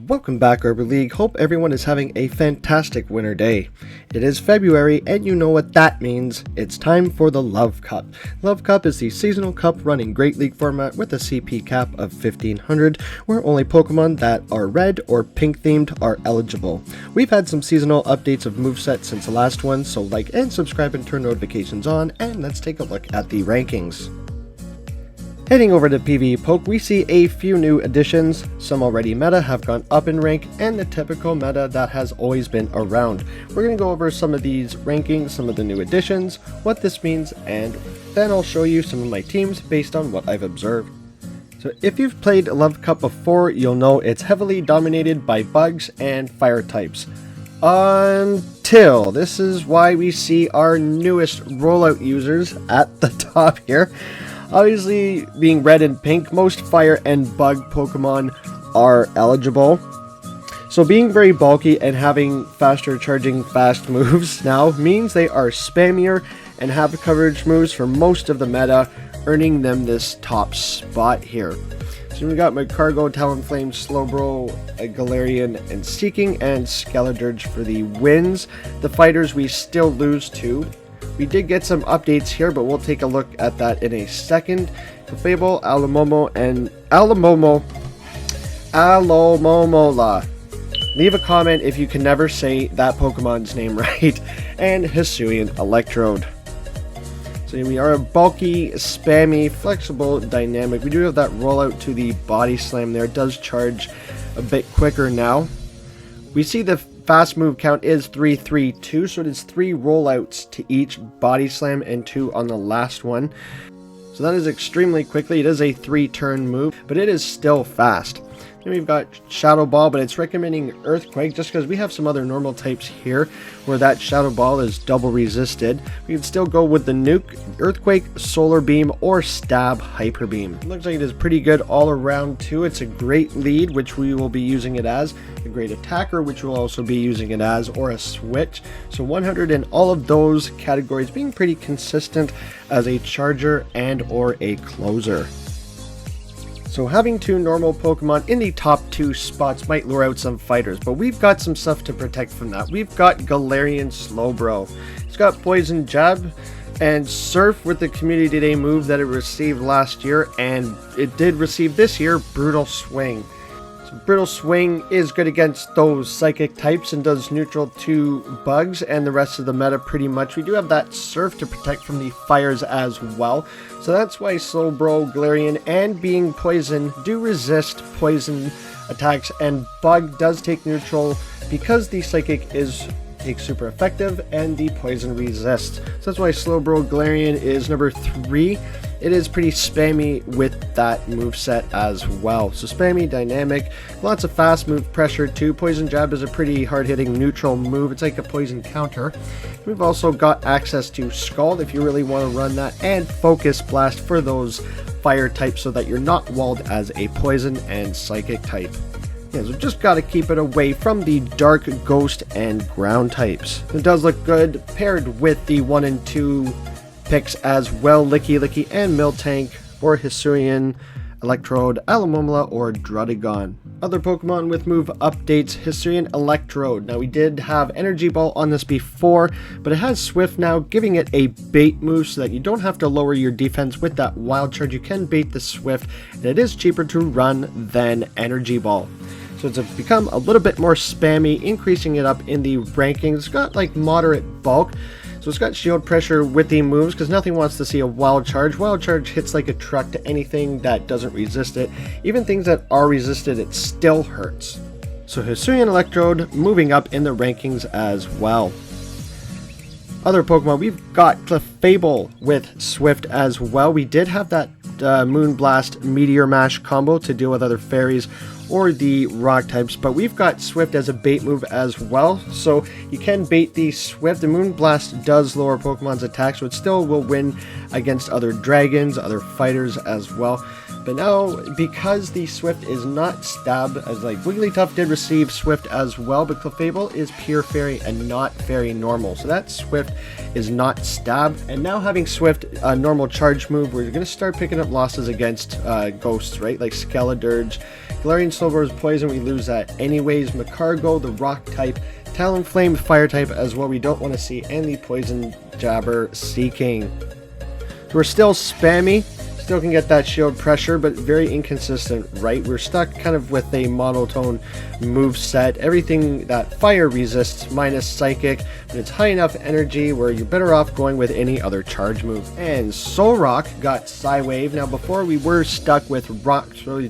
Welcome back, Arbor League. Hope everyone is having a fantastic winter day. It is February, and you know what that means. It's time for the Love Cup. Love Cup is the seasonal cup run in Great League format with a CP cap of 1500, where only Pokemon that are red or pink themed are eligible. We've had some seasonal updates of movesets since the last one, so like and subscribe and turn notifications on, and let's take a look at the rankings. Heading over to Pvpoke, we see a few new additions. Some already meta have gone up in rank, and the typical meta that has always been around. We're going to go over some of these rankings, some of the new additions, what this means, and then I'll show you some of my teams based on what I've observed. So if you've played Love Cup before, you'll know it's heavily dominated by bugs and fire types. Until this is why we see our newest rollout users at the top here. Obviously, being red and pink, most fire and bug Pokemon are eligible. So being very bulky and having faster charging fast moves now means they are spammier and have coverage moves for most of the meta, earning them this top spot here. So we got my Cargo, Talonflame, Slowbro, Galarian, and Seeking, and Skeledirge for the wins. The fighters we still lose to. We did get some updates here, but we'll take a look at that in a second. Clefable, Alomomola. Leave a comment if you can never say that Pokemon's name right. And Hisuian Electrode. So we are a bulky, spammy, flexible, dynamic. We do have that rollout to the Body Slam there. It does charge a bit quicker now. We see the fast move count is 3-3-2, so it is 3 rollouts to each Body Slam and 2 on the last one. So that is extremely quickly. It is a 3-turn move, but it is still fast. Then we've got Shadow Ball, but it's recommending Earthquake just because we have some other normal types here where that Shadow Ball is double resisted. We can still go with the Nuke, Earthquake, Solar Beam, or Stab Hyper Beam. It looks like it is pretty good all around too. It's a great lead, which we will be using it as, a great attacker, which we'll also be using it as, or a switch. So 100 in all of those categories, being pretty consistent as a charger and or a closer. So having 2 normal Pokemon in the top 2 spots might lure out some fighters, but we've got some stuff to protect from that. We've got Galarian Slowbro. It's got Poison Jab and Surf with the Community Day move that it received last year, and it did receive this year, Brutal Swing. So Brutal Swing is good against those psychic types and does neutral to bugs and the rest of the meta pretty much. We do have that Surf to protect from the fires as well. So that's why Slowbro, Galarian, and being poison do resist poison attacks, and bug does take neutral because the psychic takes super effective and the poison resists. So that's why Slowbro, Galarian is number 3. It is pretty spammy with that moveset as well. So spammy, dynamic, lots of fast move pressure too. Poison Jab is a pretty hard-hitting neutral move. It's like a poison counter. We've also got access to Scald if you really want to run that, and Focus Blast for those fire types so that you're not walled as a poison and psychic type. Yeah, so just got to keep it away from the dark, ghost, and ground types. It does look good paired with the 1 and 2 picks as well, Lickilicki and Miltank, or Hisuian Electrode, Alomomola, or Druddigon. Other Pokemon with move updates, Hisuian Electrode. Now we did have Energy Ball on this before, but it has Swift now, giving it a bait move so that you don't have to lower your defense with that Wild Charge. You can bait the Swift, and it is cheaper to run than Energy Ball. So it's become a little bit more spammy, increasing it up in the rankings. It's got like moderate bulk. So it's got shield pressure with the moves because nothing wants to see a Wild Charge. Wild Charge hits like a truck to anything that doesn't resist it. Even things that are resisted, it still hurts. So Hisuian Electrode moving up in the rankings as well. Other Pokemon, we've got Clefable with Swift as well. We did have that Moonblast Meteor Mash combo to deal with other fairies or the rock types, but we've got Swift as a bait move as well, so you can bait the Swift. The Moonblast does lower Pokemon's attack, so it still will win against other dragons, other fighters as well. But now, because the Swift is not Stab, as like Wigglytuff did receive Swift as well, but Clefable is pure Fairy and not Fairy normal. So that Swift is not Stab. And now having Swift a normal charge move, we're going to start picking up losses against ghosts, right? Like Skeledirge. Galarian Slowbro is Poison, we lose that anyways. Macargo, the Rock type. Talonflame, Fire type as well, we don't want to see. And the Poison Jabber, Seeking. So we're still spammy. Still can get that shield pressure, but very inconsistent, right? We're stuck kind of with a monotone move set. Everything that fire resists minus psychic, but it's high enough energy where you're better off going with any other charge move. And Solrock got Psywave. Now before we were stuck with Rock, so the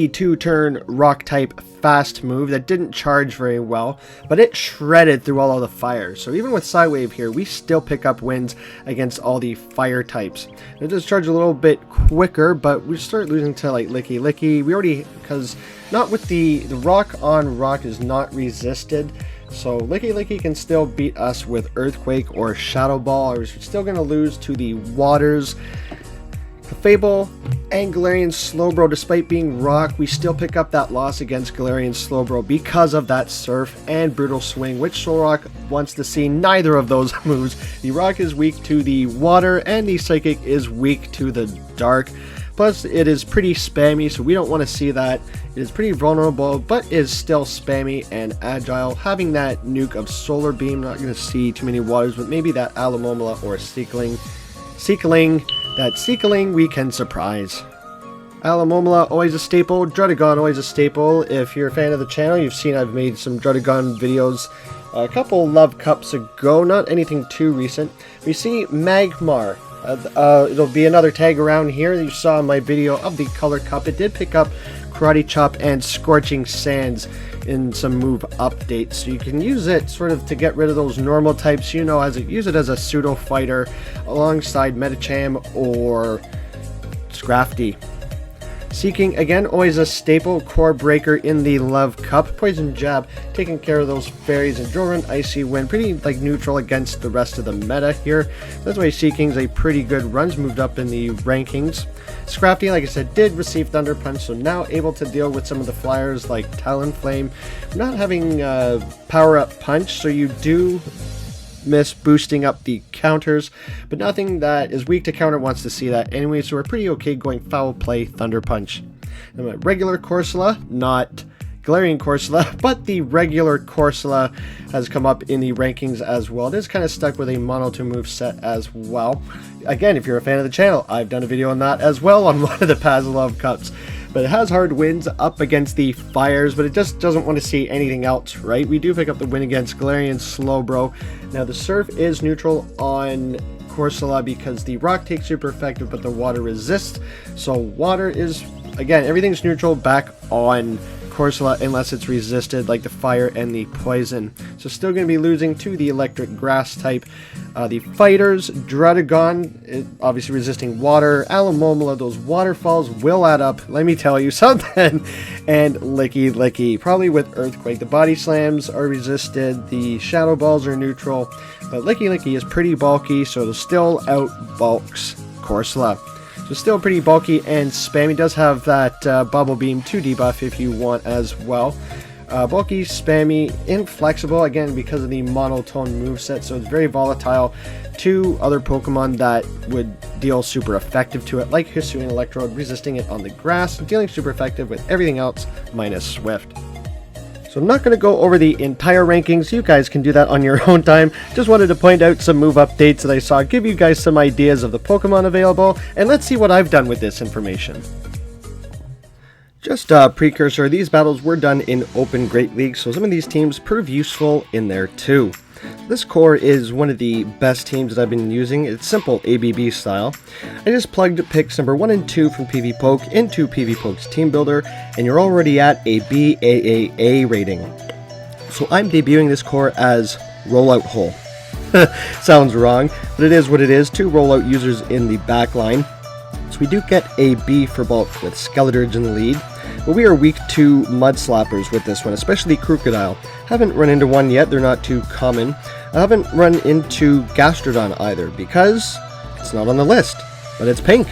two-turn Rock type fast move that didn't charge very well, but it shredded through all of the fire. So even with Psywave here, we still pick up wins against all the fire types. It does charge a little bit quicker, but we start losing to like Lickilicki. We already, because not with the rock on rock is not resisted. So Lickilicki can still beat us with Earthquake or Shadow Ball. We're still going to lose to the waters. Clefable and Galarian Slowbro, despite being rock, we still pick up that loss against Galarian Slowbro because of that Surf and Brutal Swing, which Solrock wants to see neither of those moves. The rock is weak to the water and the psychic is weak to the dark. Plus it is pretty spammy, so we don't want to see that. It is pretty vulnerable, but is still spammy and agile. Having that nuke of Solar Beam, not going to see too many waters, but maybe that Alomomola or Seekling. That Seekling we can surprise. Alomomola, always a staple. Druddigon, always a staple. If you're a fan of the channel, you've seen I've made some Druddigon videos a couple Love Cups ago, not anything too recent. We see Magmar. It'll be another tag around here that you saw in my video of the Color Cup. It did pick up Karate Chop and Scorching Sands in some move updates, so you can use it sort of to get rid of those normal types, you know, use it as a pseudo fighter alongside Medicham or Scrafty. Seeking, again, always a staple core breaker in the Love Cup. Poison Jab, taking care of those fairies, and Drorun, Icy Wind, pretty like neutral against the rest of the meta here. That's why Seeking's a pretty good run's moved up in the rankings. Scrafty, like I said, did receive Thunder Punch, so now able to deal with some of the flyers like Talonflame. Not having Power Up Punch, so you do miss boosting up the counters, but nothing that is weak to counter wants to see that anyway, so we're pretty okay going Foul Play, Thunder Punch. And my regular Corsola, not Galarian Corsola, but the regular Corsola has come up in the rankings as well. It is kind of stuck with a monotone move set as well. Again, if you're a fan of the channel, I've done a video on that as well on one of the past Love Cups. But it has hard wins up against the fires, but it just doesn't want to see anything else, right? We do pick up the win against Galarian Slowbro. Now the Surf is neutral on Corsola because the rock takes super effective, but the water resists. So water is, again, everything's neutral back on Corsola unless it's resisted, like the fire and the poison. So still going to be losing to the electric grass type. The fighters, Druddigon, obviously resisting water. Alomomola, those waterfalls will add up, let me tell you something. And Lickilicki, probably with Earthquake. The body slams are resisted, the shadow balls are neutral, but Lickilicki is pretty bulky, so it'll still outbulks Corsola. So still pretty bulky and spammy. Does have that Bubble Beam 2 debuff if you want as well. Bulky, spammy, inflexible, again because of the monotone moveset, so it's very volatile to other Pokemon that would deal super effective to it, like Hisuian Electrode, resisting it on the grass, dealing super effective with everything else minus Swift. So I'm not going to go over the entire rankings, you guys can do that on your own time. Just wanted to point out some move updates that I saw, give you guys some ideas of the Pokemon available, and let's see what I've done with this information. Just a precursor, these battles were done in Open Great League, so some of these teams prove useful in there too. This core is one of the best teams that I've been using. It's simple ABB style. I just plugged picks number 1 and 2 from Pvpoke into Pvpoke's Team Builder, and you're already at a BAAA rating. So I'm debuting this core as Rollout Hole. Sounds wrong, but it is what it is. 2 rollout users in the back line. So we do get a B for bulk with Skeledirge in the lead, but we are weak to Mud Slappers with this one, especially Crocodile. Haven't run into one yet, they're not too common. I haven't run into Gastrodon either, because It's not on the list, but it's pink.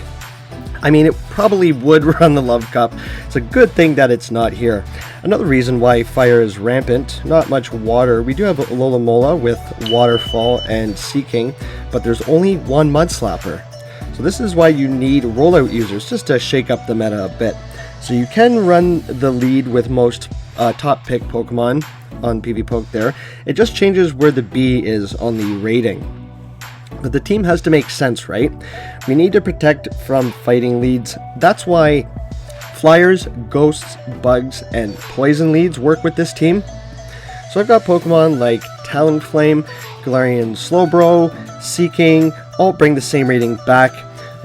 I mean, it probably would run the Love Cup. It's a good thing that it's not here. Another reason why fire is rampant, not much water. We do have Alola with Waterfall and Seeking, but there's only one Mud Slapper. So this is why you need rollout users, just to shake up the meta a bit. So you can run the lead with most top pick Pokemon on Pvpoke there. It just changes where the B is on the rating. But the team has to make sense, right? We need to protect from fighting leads. That's why Flyers, Ghosts, Bugs, and Poison leads work with this team. So I've got Pokemon like Talonflame, Galarian Slowbro, Seeking, all bring the same rating back.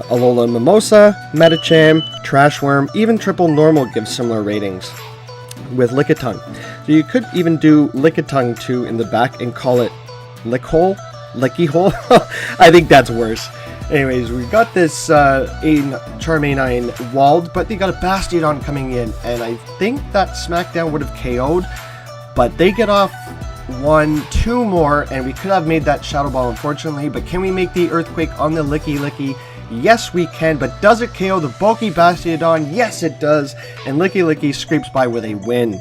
Alola Mimosa, Medicham, Trashworm, even Triple Normal gives similar ratings with Lickitung. So you could even do Lickitung 2 in the back and call it Lickhole. Licky Hole? I think that's worse. Anyways, we got this Charmaine walled, but they got a Bastiodon coming in, and I think that Smackdown would have KO'd, but they get off 1, 2 more, and we could have made that Shadow Ball, unfortunately. But can we make the Earthquake on the Lickilicki? Yes, we can, but does it KO the bulky Bastiodon? Yes, it does, and Lickilicki scrapes by with a win.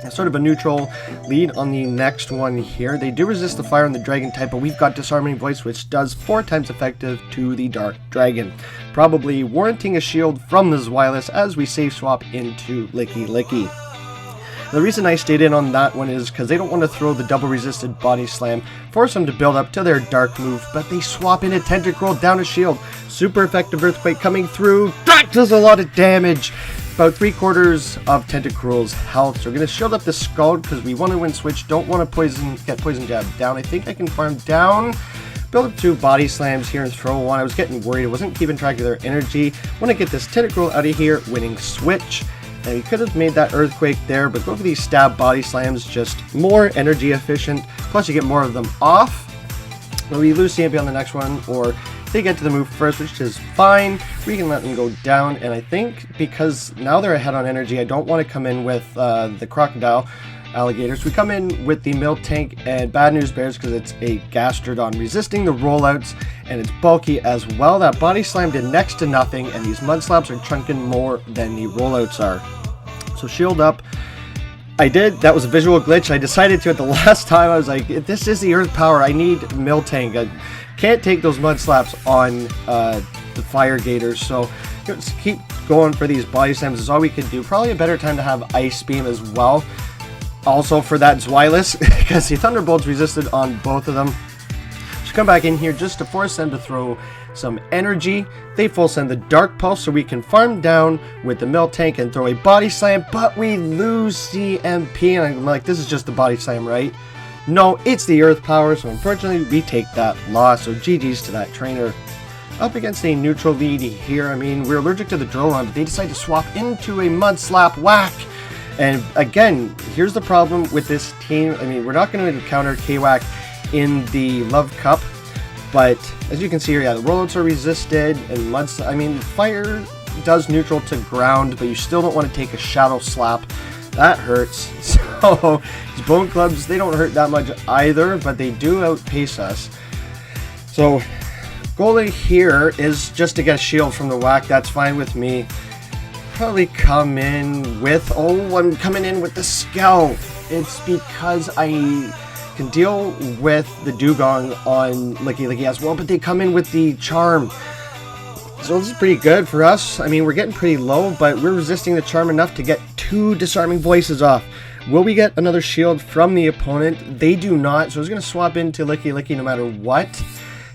Sort of a neutral lead on the next one here. They do resist the fire and the dragon type, but we've got Disarming Voice, which does 4 times effective to the dark dragon, probably warranting a shield from the Zweilous as we save swap into Lickilicki. The reason I stayed in on that one is because they don't want to throw the double resisted Body Slam, force them to build up to their dark move, but they swap in a Tentacruel down a shield. Super effective Earthquake coming through. That does a lot of damage. About 3/4 of Tentacruel's health. So we're going to shield up the Scald because we want to win switch. Don't want to get Poison Jab down. I think I can farm down. Build up 2 Body Slams here and throw 1. I was getting worried. I wasn't keeping track of their energy. Want to get this Tentacruel out of here. Winning switch. And we could have made that Earthquake there, but go for these Stab Body Slams. Just more energy efficient. Plus you get more of them off. But we lose CMP on the next one, or they get to the move first, which is fine. We can let them go down, and I think because now they're ahead on energy, I don't want to come in with the Crocodile Alligators. We come in with the Miltank and Bad News Bears because it's a Gastrodon, resisting the rollouts, and it's bulky as well. That Body Slam did next to nothing, and these Mud Slaps are chunking more than the rollouts are. So shield up. I did. That was a visual glitch. I decided to at the last time. I was like, this is the Earth Power. I need Miltank. I can't take those Mud Slaps on the Fire Gators. So let's keep going for these Body Slams is all we can do. Probably a better time to have Ice Beam as well. Also for that Zweilous, because the Thunderbolt's resisted on both of them. So come back in here just to force them to throw some energy. They full send the Dark Pulse so we can farm down with the Miltank and throw a Body Slam, but we lose CMP, and I'm like, this is just the Body Slam, right? No, it's the Earth Power, so unfortunately we take that loss, so GG's to that trainer. Up against a neutral lead here. I mean, we're allergic to the Drill Run, but they decide to swap into a Mud Slap. Whack! And again, here's the problem with this team. I mean, we're not going to encounter K-Whack in the Love Cup, but as you can see here, yeah, the rollouts are resisted, and I mean, fire does neutral to ground, but you still don't want to take a Shadow Slap. That hurts. So these Bone Clubs, they don't hurt that much either, but they do outpace us. So goal here is just to get a shield from the whack. That's fine with me. Probably come in with, I'm coming in with the Scout. It's because I can deal with the Dugong on Lickilicki as well, but they come in with the Charm. So this is pretty good for us. I mean, we're getting pretty low, but we're resisting the Charm enough to get 2 Disarming Voices off. Will we get another shield from the opponent? They do not, so I was going to swap into Lickilicki no matter what,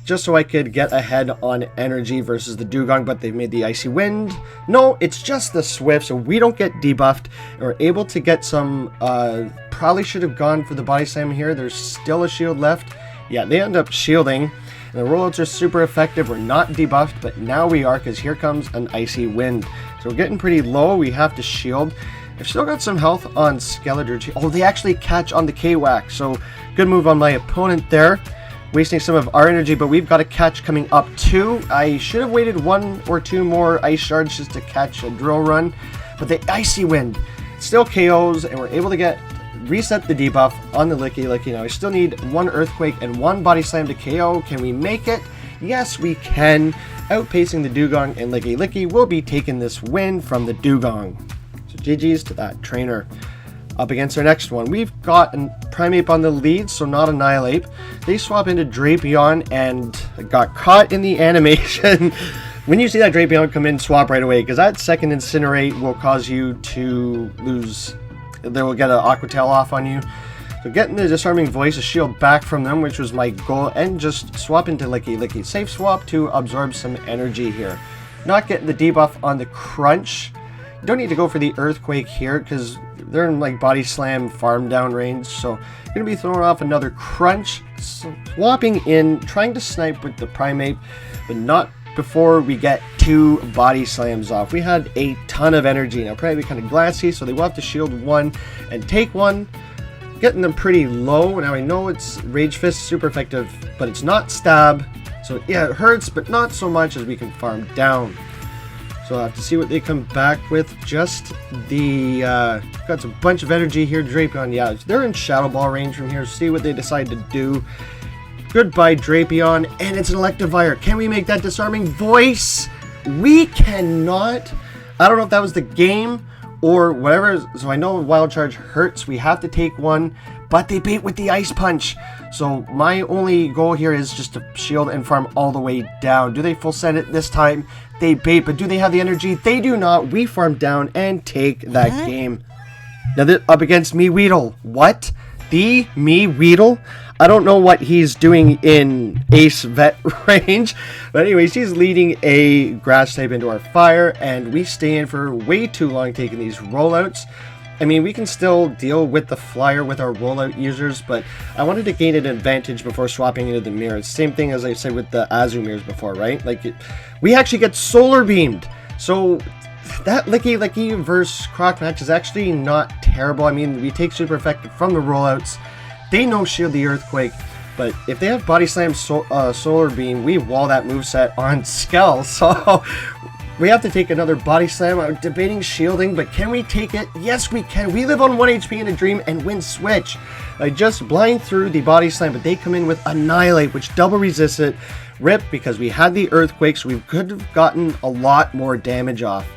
just so I could get ahead on energy versus the Dugong, but they've made the Icy Wind. No, it's just the Swift, so we don't get debuffed. And we're able to get some, probably should have gone for the Body Slam here. There's still a shield left. Yeah, they end up shielding. And the rollouts are super effective. We're not debuffed, but now we are, because here comes an Icy Wind. So we're getting pretty low. We have to shield. I've still got some health on Skeletor. Oh, they actually catch on the K-Whack, so good move on my opponent there. Wasting some of our energy, but we've got a catch coming up too. I should have waited 1 or 2 more Ice Shards just to catch a Drill Run, but the Icy Wind still KOs, and we're able to reset the debuff on the Lickilicki. Now I still need 1 Earthquake and 1 Body Slam to KO. Can we make it? Yes, we can. Outpacing the Dugong, and Lickilicki will be taking this win from the Dugong. So GG's to that trainer. Up against our next one, we've got a Primeape on the lead, so not Annihilate. They swap into Drapion and got caught in the animation. When you see that Drapion come in, swap right away, because that second Incinerate will cause you to lose. They will get an Aqua Tail off on you. So getting the Disarming Voice, a shield back from them, which was my goal, and just swap into Lickilicki. Safe swap to absorb some energy here. Not getting the debuff on the Crunch. You don't need to go for the Earthquake here, because they're in like Body Slam farm down range, so you're going to be throwing off another Crunch, swapping in, trying to snipe with the Primeape, but not before we get 2 Body Slams off. We had a ton of energy. Now probably kind of glassy, so they will have to shield 1 and take 1, getting them pretty low. Now I know it's Rage Fist, super effective, but it's not Stab, so yeah, it hurts, but not so much as we can farm down. So I'll have to see what they come back with. Just the, got a bunch of energy here. Drapion, yeah, they're in Shadow Ball range from here. See what they decide to do. Goodbye, Drapion, and it's an Electivire. Can we make that Disarming Voice? We cannot. I don't know if that was the game or whatever. So I know Wild Charge hurts. We have to take 1, but they bait with the Ice Punch. So my only goal here is just to shield and farm all the way down. Do they full send it this time? They bait, but do they have the energy? They do not. We farm down and take that game. Now they're up against Weedle. What? The Weedle? I don't know what he's doing in Ace Vet range. But anyways, he's leading a Grass type into our Fire, and we stay in for way too long taking these rollouts. I mean, we can still deal with the Flyer with our rollout users, but I wanted to gain an advantage before swapping into the mirrors. Same thing as I said with the Azumires before, right? Like, we actually get Solar Beamed. So that Lickilicki versus Croc match is actually not terrible. I mean, we take super effective from the rollouts. They no shield the Earthquake, but if they have Body Slam Solar Beam, we wall that moveset on Skell. So we have to take another Body Slam. I'm debating shielding, but can we take it? Yes, we can. We live on 1 HP in a dream and win Switch. I just blind through the Body Slam, but they come in with Annihilate, which double resists it. Rip, because we had the Earthquake, so we could have gotten a lot more damage off.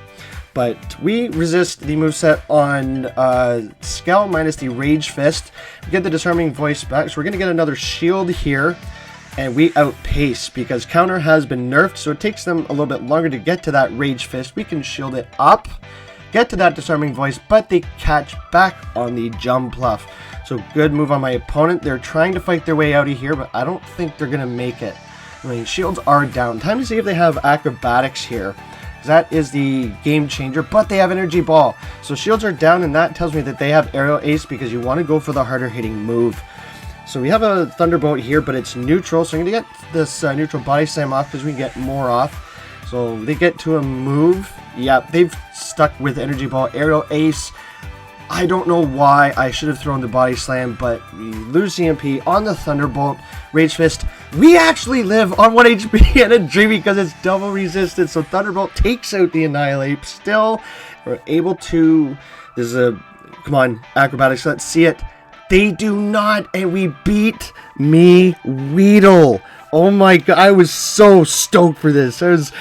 But we resist the moveset on Skell minus the Rage Fist. We get the Disarming Voice back, so we're going to get another shield here. And we outpace because counter has been nerfed, so it takes them a little bit longer to get to that Rage Fist. We can shield it up, get to that Disarming Voice, but they catch back on the Jumpluff. So good move on my opponent. They're trying to fight their way out of here, but I don't think they're going to make it. I mean, shields are down. Time to see if they have Acrobatics here. That is the game changer, but they have Energy Ball. So shields are down, and that tells me that they have Aerial Ace because you want to go for the harder hitting move. So we have a Thunderbolt here, but it's neutral, so I'm going to get this neutral Body Slam off because we can get more off. So they get to a move. Yeah, they've stuck with Energy Ball, Aerial Ace. I don't know why I should have thrown the Body Slam, but we lose CMP on the Thunderbolt. Rage Fist. We actually live on 1 HP and a dream because it's double resisted. So Thunderbolt takes out the Annihilate. Still, we're able to... There's a... Come on, Acrobatics, let's see it. They do not, and we beat Weedle. Oh my god, I was so stoked for this. I was...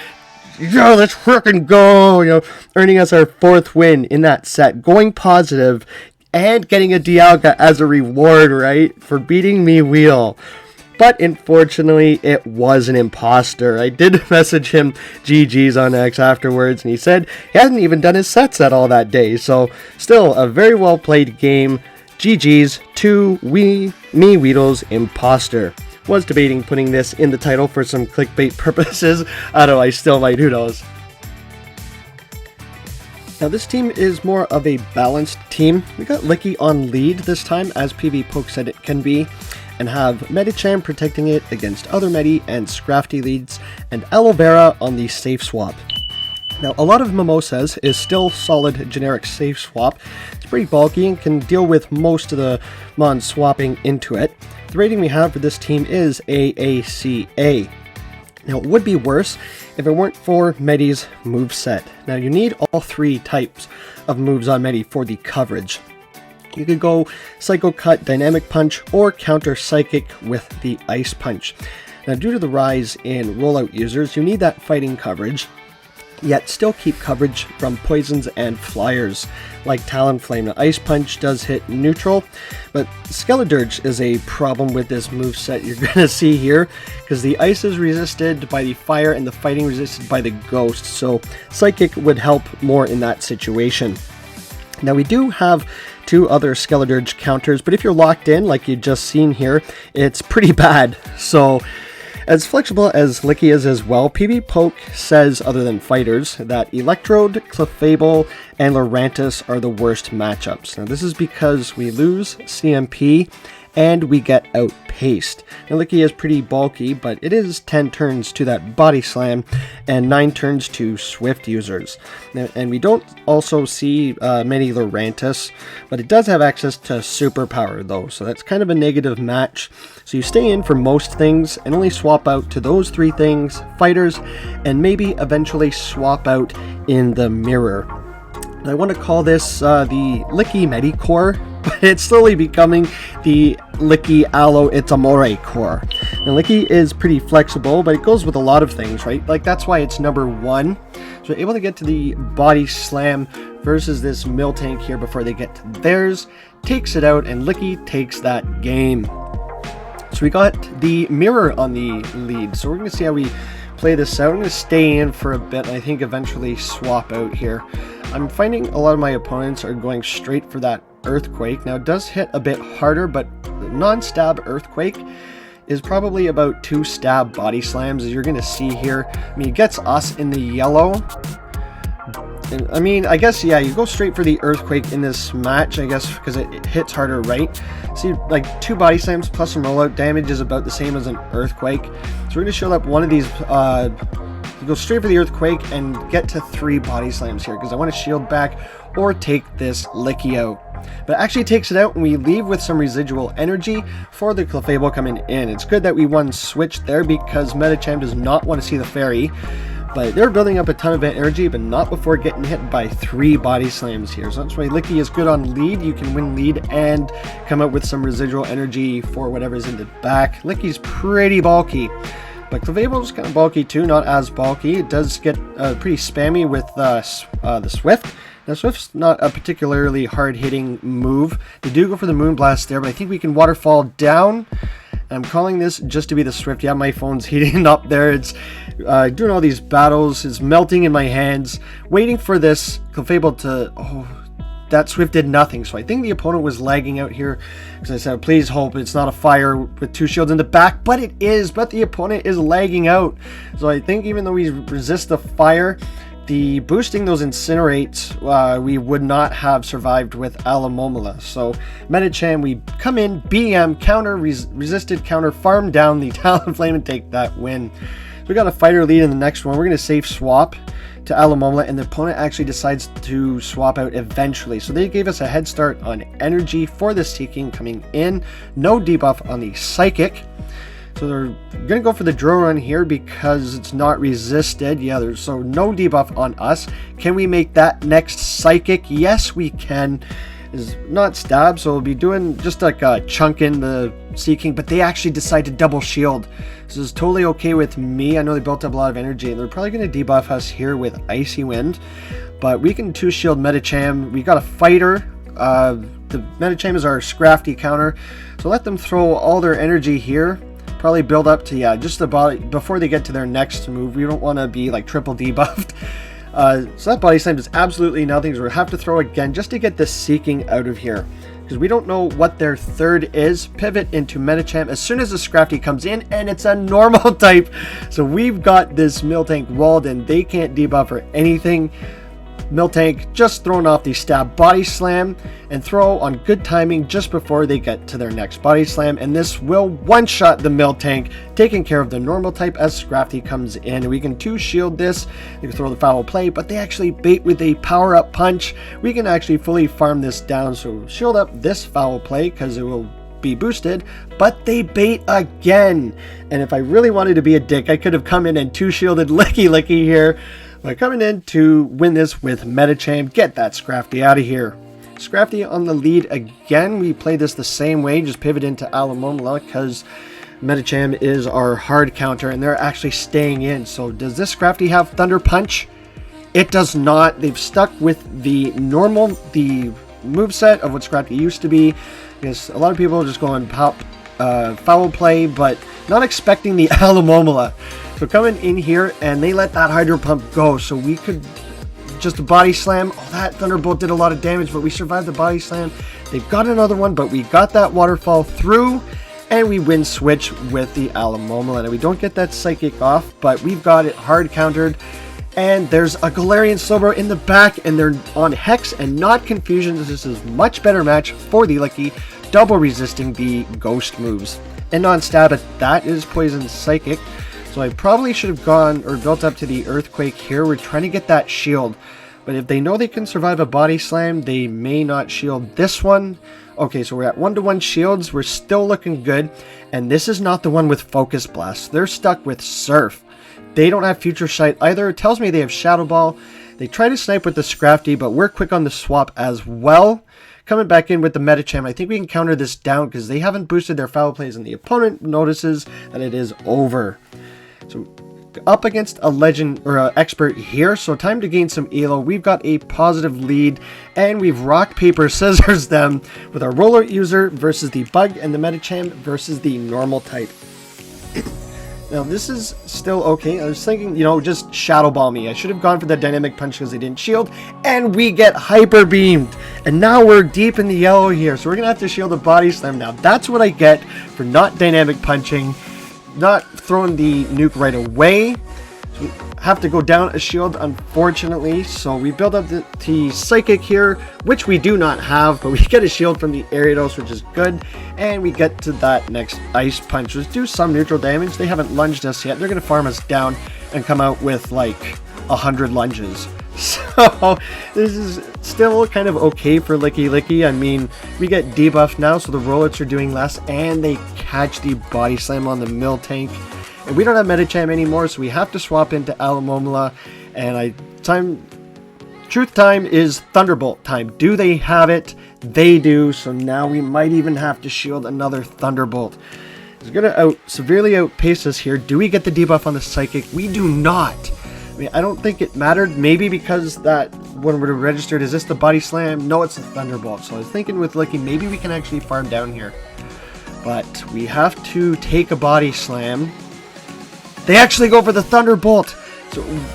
Yo, let's frickin' go! You know, earning us our 4th win in that set. Going positive and getting a Dialga as a reward, right? For beating Weedle. But unfortunately, it was an imposter. I did message him GG's on X afterwards, and he said he hadn't even done his set all that day. So, still, a very well played game. GG's to Weedle's imposter. Was debating putting this in the title for some clickbait purposes. I don't know, I still might, who knows. Now this team is more of a balanced team. We got Licky on lead this time, as Pvpoke said it can be, and have Medicham protecting it against other Medi and Scrafty leads, and Aloe Vera on the safe swap. Now, a lot of Mimosas is still solid generic safe swap. It's pretty bulky and can deal with most of the Mon swapping into it. The rating we have for this team is AACA. Now, it would be worse if it weren't for Medi's moveset. Now, you need all 3 types of moves on Medi for the coverage. You could go Psycho Cut, Dynamic Punch, or counter Psychic with the Ice Punch. Now, due to the rise in rollout users, you need that fighting coverage, yet still keep coverage from poisons and flyers like Talonflame. Now, Ice Punch does hit neutral, but Skeledirge is a problem with this moveset you're going to see here, because the ice is resisted by the fire and the fighting resisted by the ghost, so Psychic would help more in that situation. Now, we do have 2 other Skeledirge counters, but if you're locked in, like you just seen here, it's pretty bad. So, as flexible as Licky is as well, Pvpoke says, other than fighters, that Electrode, Clefable, and Lurantis are the worst matchups. Now, this is because we lose CMP and we get outpaced. Now, Licky is pretty bulky, but it is 10 turns to that Body Slam and 9 turns to Swift users. Now, and we don't also see many Lurantis, but it does have access to Superpower though, so that's kind of a negative match. So you stay in for most things and only swap out to those 3 things, fighters, and maybe eventually swap out in the mirror. I want to call this the Licky Medicore, but it's slowly becoming the Licky Aloe It's Amore core. Now, Licky is pretty flexible, but it goes with a lot of things, right? Like, that's why it's number 1. So able to get to the Body Slam versus this Miltank here before they get to theirs, takes it out, and Licky takes that game. So we got the mirror on the lead, so we're going to see how we play this out. I'm going to stay in for a bit, and I think eventually swap out here. I'm finding a lot of my opponents are going straight for that Earthquake. Now, it does hit a bit harder, but non-stab Earthquake is probably about 2 stab Body Slams, as you're going to see here. I mean, it gets us in the yellow. And, I mean, I guess, yeah, you go straight for the Earthquake in this match, I guess, because it hits harder, right? See, like, 2 Body Slams plus some rollout damage is about the same as an Earthquake. So we're going to show up one of these, go straight for the Earthquake and get to 3 Body Slams here, because I want to shield back or take this Licky out. But it actually takes it out, and we leave with some residual energy for the Clefable coming in. It's good that we won switch there, because Medicham does not want to see the fairy. But they're building up a ton of energy, but not before getting hit by 3 Body Slams here. So that's why Licky is good on lead. You can win lead and come out with some residual energy for whatever's in the back. Licky's pretty bulky, but Clefable's kind of bulky too, not as bulky. It does get pretty spammy with the Swift. Now, Swift's not a particularly hard-hitting move. They do go for the Moonblast there, but I think we can Waterfall down. I'm calling this just to be the Swift. Yeah, my phone's heating up there. It's doing all these battles. It's melting in my hands. Waiting for this Clefable to... Oh, that Swift did nothing. So I think the opponent was lagging out here. Because I said, please hope it's not a fire with 2 shields in the back. But it is. But the opponent is lagging out. So I think even though we resist the fire... The boosting those Incinerates, we would not have survived with Alomomola. So Medicham, we come in, BM, counter, resisted counter, farm down the Talonflame and take that win. So we got a fighter lead in the next one. We're going to safe swap to Alomomola, and the opponent actually decides to swap out eventually. So they gave us a head start on energy for the Seeking coming in. No debuff on the Psychic. So they're going to go for the drill run here because it's not resisted. Yeah, there's so no debuff on us. Can we make that next Psychic? Yes, we can. It's not stab, so we'll be doing just like a chunk in the Seeking, but they actually decide to double shield. This is totally okay with me. I know they built up a lot of energy, and they're probably going to debuff us here with Icy Wind, but we can 2-shield Medicham. We got a fighter. The Medicham is our Scrafty counter, so let them throw all their energy here. Probably build up to, yeah, just the body before they get to their next move. We don't want to be like triple debuffed. So that Body Slam does absolutely nothing. So we'll have to throw again just to get this Seeking out of here, because we don't know what their third is. Pivot into Medicham as soon as the Scrafty comes in, and it's a normal type. So we've got this Miltank walled in. They can't debuff or anything. Miltank just throwing off the stab Body Slam and throw on good timing just before they get to their next Body Slam, and this will one-shot the Miltank, taking care of the normal type as Scrafty comes in. And we can 2-shield this. They can throw the foul play, but they actually bait with a power-up punch. We can actually fully farm this down, so shield up this foul play because it will be boosted, but they bait again. And if I really wanted to be a dick, I could have come in and 2-shielded Lickilicki here. But coming in to win this with Medicham, get that Scrafty out of here. Scrafty on the lead again. We played this the same way, just pivot into Alomomola because Medicham is our hard counter, and they're actually staying in. So does this Scrafty have Thunder Punch? It does not. They've stuck with the moveset of what Scrafty used to be, because a lot of people just go on foul play, but not expecting the Alomomola. So coming in here, and they let that Hydro Pump go, so we could just a Body Slam. Oh, that Thunderbolt did a lot of damage, but we survived the Body Slam. They've got another one, but we got that Waterfall through, and we win switch with the Alomomola. And we don't get that Psychic off, but we've got it hard countered. And there's a Galarian Slowbro in the back, and they're on Hex and not Confusion. This is a much better match for the Licky, double resisting the Ghost moves. And non-stab, but that is Poison Psychic. So I probably should have gone or built up to the Earthquake here. We're trying to get that shield. But if they know they can survive a Body Slam, they may not shield this one. Okay, so we're at 1-to-1 shields. We're still looking good. And this is not the one with Focus Blast. They're stuck with Surf. They don't have Future Sight either. It tells me they have Shadow Ball. They try to snipe with the Scrafty, but we're quick on the swap as well. Coming back in with the Medicham, I think we can counter this down because they haven't boosted their foul plays, and the opponent notices that it is over. So up against a legend or an expert here, so time to gain some elo. We've got a positive lead, and we've rock paper scissors them with our roller user versus the bug, and the Medicham versus the normal type. Now this is still okay. I was thinking, you know, just Shadow Ball me. I should have gone for the Dynamic Punch because they didn't shield, and we get Hyper Beamed, and now we're deep in the yellow here, so we're gonna have to shield a Body Slam now. That's what I get for not Dynamic Punching, not throwing the nuke right away. So we have to go down a shield, unfortunately. So we build up the Psychic here, which we do not have, but we get a shield from the Ariados, which is good. And we get to that next Ice Punch, which do some neutral damage. They haven't lunged us yet. They're going to farm us down and come out with like 100 lunges. So this is still kind of okay for Lickilicki. I mean, we get debuffed now, so the Rollets are doing less, and they catch the Body Slam on the Miltank. And we don't have Medicham anymore, so we have to swap into Alomomola. And truth time is Thunderbolt time. Do they have it? They do. So now we might even have to shield another Thunderbolt. It's going to severely outpace us here. Do we get the debuff on the Psychic? We do not. I mean, I don't think it mattered. Maybe because that when we're registered, is this the Body Slam? No, it's the Thunderbolt. So I was thinking with Licky, maybe we can actually farm down here. But we have to take a Body Slam. They actually go for the Thunderbolt.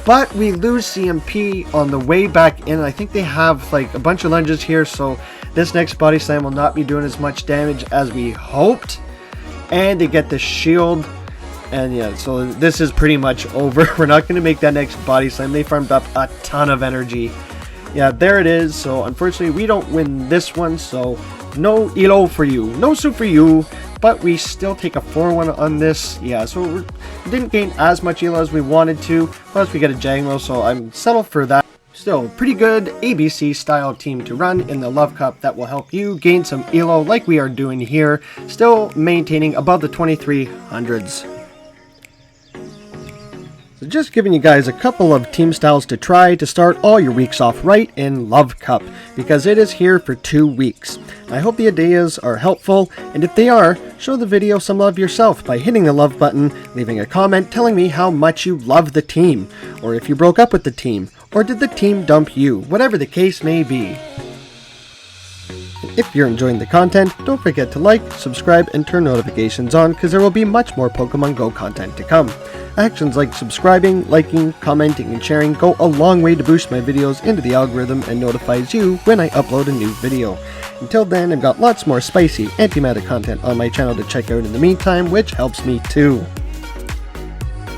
But we lose CMP on the way back in. I think they have like a bunch of lunges here. So this next Body Slam will not be doing as much damage as we hoped. And they get the shield. And yeah, so this is pretty much over. We're not going to make that next Body Slam. They farmed up a ton of energy. Yeah, there it is. So unfortunately, we don't win this one. So no elo for you. No soup for you. But we still take a 4-1 on this. Yeah, so we didn't gain as much elo as we wanted to. Plus, we get a Jangmo, so I'm settled for that. Still, pretty good ABC style team to run in the Love Cup that will help you gain some elo like we are doing here. Still maintaining above the 2300s. So just giving you guys a couple of team styles to try to start all your weeks off right in Love Cup, because it is here for 2 weeks. I hope the ideas are helpful, and if they are, show the video some love yourself by hitting the love button, leaving a comment telling me how much you love the team, or if you broke up with the team, or did the team dump you, whatever the case may be. If you're enjoying the content, don't forget to like, subscribe, and turn notifications on, because there will be much more Pokemon Go content to come. Actions like subscribing, liking, commenting, and sharing go a long way to boost my videos into the algorithm and notifies you when I upload a new video. Until then, I've got lots more spicy antimatter content on my channel to check out in the meantime, which helps me too.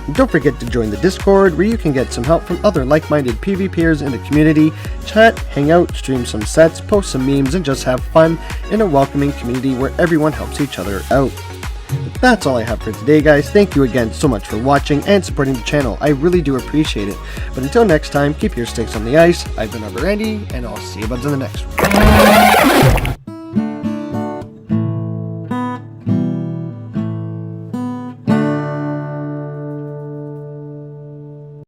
And don't forget to join the Discord, where you can get some help from other like-minded PvPers in the community, chat, hang out, stream some sets, post some memes, and just have fun in a welcoming community where everyone helps each other out. But that's all I have for today, guys. Thank you again so much for watching and supporting the channel. I really do appreciate it. But until next time, keep your sticks on the ice. I've been ArborAndy, and I'll see you buds in the next one.